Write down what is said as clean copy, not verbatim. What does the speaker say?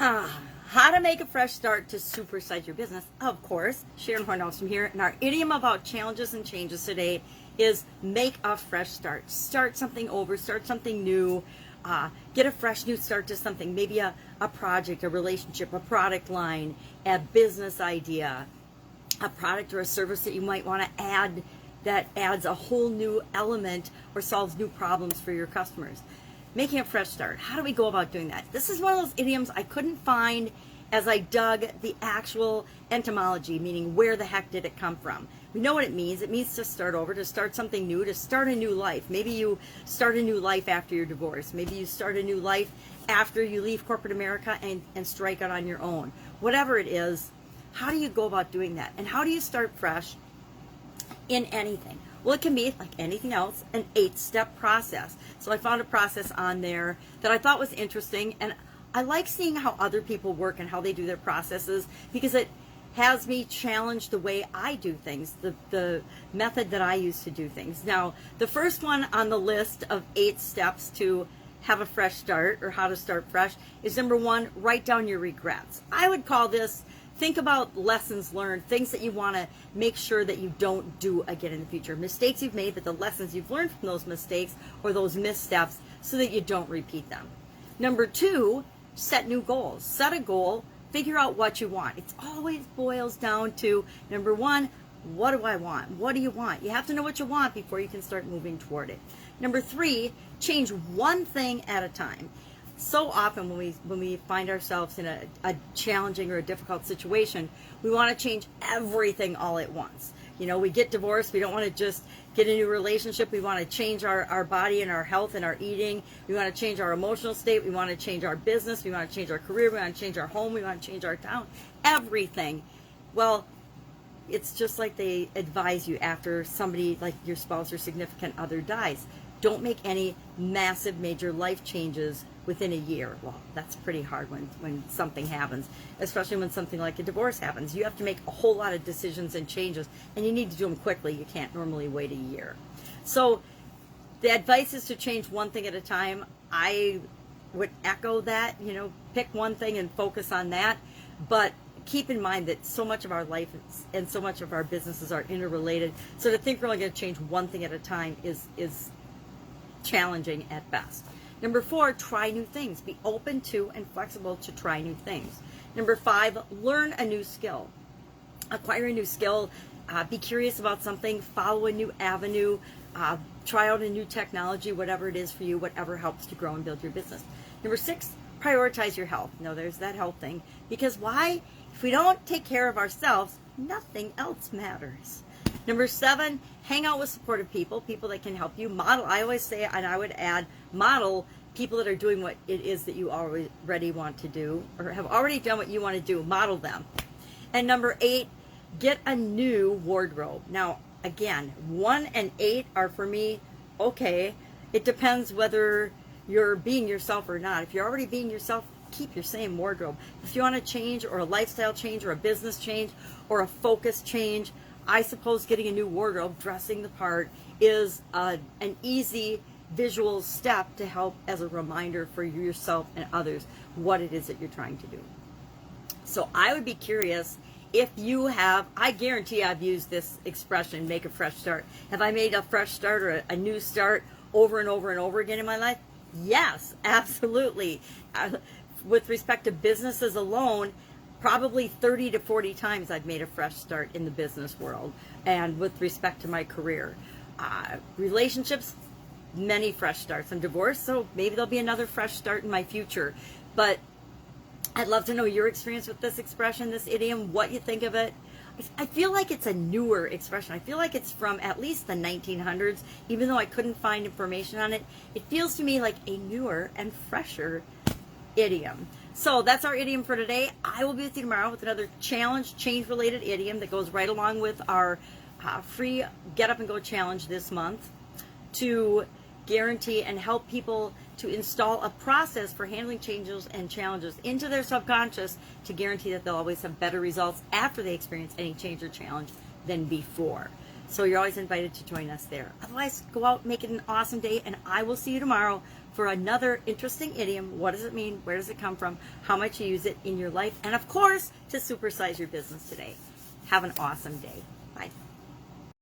How to make a fresh start to supersize your business. Of course, Sharon Horne-Ellstrom here, and our idiom about challenges and changes today is make a fresh start. Start something over, start something new, get a fresh new start to something, maybe a project, a relationship, a product line, a business idea, a product or a service that you might want to add that adds a whole new element or solves new problems for your customers. Making a fresh start. How do we go about doing that? This is one of those idioms I couldn't find as I dug the actual etymology, meaning where the heck did it come from? We know what it means. It means to start over, to start something new, to start a new life. Maybe you start a new life after your divorce. Maybe you start a new life after you leave corporate America and strike out on your own. Whatever it is, how do you go about doing that? And how do you start fresh in anything? Well, it can be, like anything else, an 8-step process. So I found a process on there that I thought was interesting, and I like seeing how other people work and how they do their processes because it has me challenge the way I do things, the method that I use to do things. Now, the first one on the list of 8 steps to have a fresh start or how to start fresh is number 1, write down your regrets. I would call this think about lessons learned, things that you want to make sure that you don't do again in the future. Mistakes you've made, but the lessons you've learned from those mistakes or those missteps so that you don't repeat them. Number 2, set new goals. Set a goal, figure out what you want. It always boils down to, number 1, what do I want? What do you want? You have to know what you want before you can start moving toward it. Number 3, change one thing at a time. So often when we find ourselves in a challenging or a difficult situation, we want to change everything all at once. You know, we get divorced, we don't want to just get a new relationship, we want to change our body and our health and our eating, we want to change our emotional state, we want to change our business, we want to change our career, we want to change our home, we want to change our town, everything. Well, it's just like they advise you after somebody like your spouse or significant other dies. Don't make any massive major life changes within a year. Well, that's pretty hard when something happens, especially when something like a divorce happens. You have to make a whole lot of decisions and changes, and you need to do them quickly. You can't normally wait a year. So the advice is to change one thing at a time. I would echo that, pick one thing and focus on that. But keep in mind that so much of our life and so much of our businesses are interrelated. So to think we're only going to change one thing at a time is challenging at best. Number 4, try new things. Be open to and flexible to try new things. Number 5, learn a new skill. Acquire a new skill. Be curious about something. Follow a new avenue. Try out a new technology, whatever it is for you, whatever helps to grow and build your business. Number 6, prioritize your health. No, there's that health thing. Because why? If we don't take care of ourselves, nothing else matters. Number 7, hang out with supportive people that can help you. Model, I always say, and I would add, model people that are doing what it is that you already want to do or have already done what you want to do. Model them. And number 8, get a new wardrobe. Now, again, 1 and 8 are for me, okay. It depends whether you're being yourself or not. If you're already being yourself, keep your same wardrobe. If you want to change or a lifestyle change or a business change or a focus change, I suppose getting a new wardrobe, dressing the part, is an easy visual step to help as a reminder for yourself and others what it is that you're trying to do. So I would be curious if you have, I guarantee I've used this expression, make a fresh start. Have I made a fresh start or a new start over and over and over again in my life? Yes, absolutely. With respect to businesses alone, probably 30 to 40 times I've made a fresh start in the business world. And with respect to my career, relationships, many fresh starts. I'm divorced, so maybe there'll be another fresh start in my future. But I'd love to know your experience with this expression, this idiom, what you think of it. I feel like it's a newer expression. I feel like it's from at least the 1900s, even though I couldn't find information on it. It feels to me like a newer and fresher idiom. So that's our idiom for today. I will be with you tomorrow with another challenge, change-related idiom that goes right along with our free Get Up and Go challenge this month to guarantee and help people to install a process for handling changes and challenges into their subconscious to guarantee that they'll always have better results after they experience any change or challenge than before. So you're always invited to join us there. Otherwise, go out, make it an awesome day, and I will see you tomorrow for another interesting idiom. What does it mean? Where does it come from? How much you use it in your life? And of course, to supersize your business today. Have an awesome day. Bye.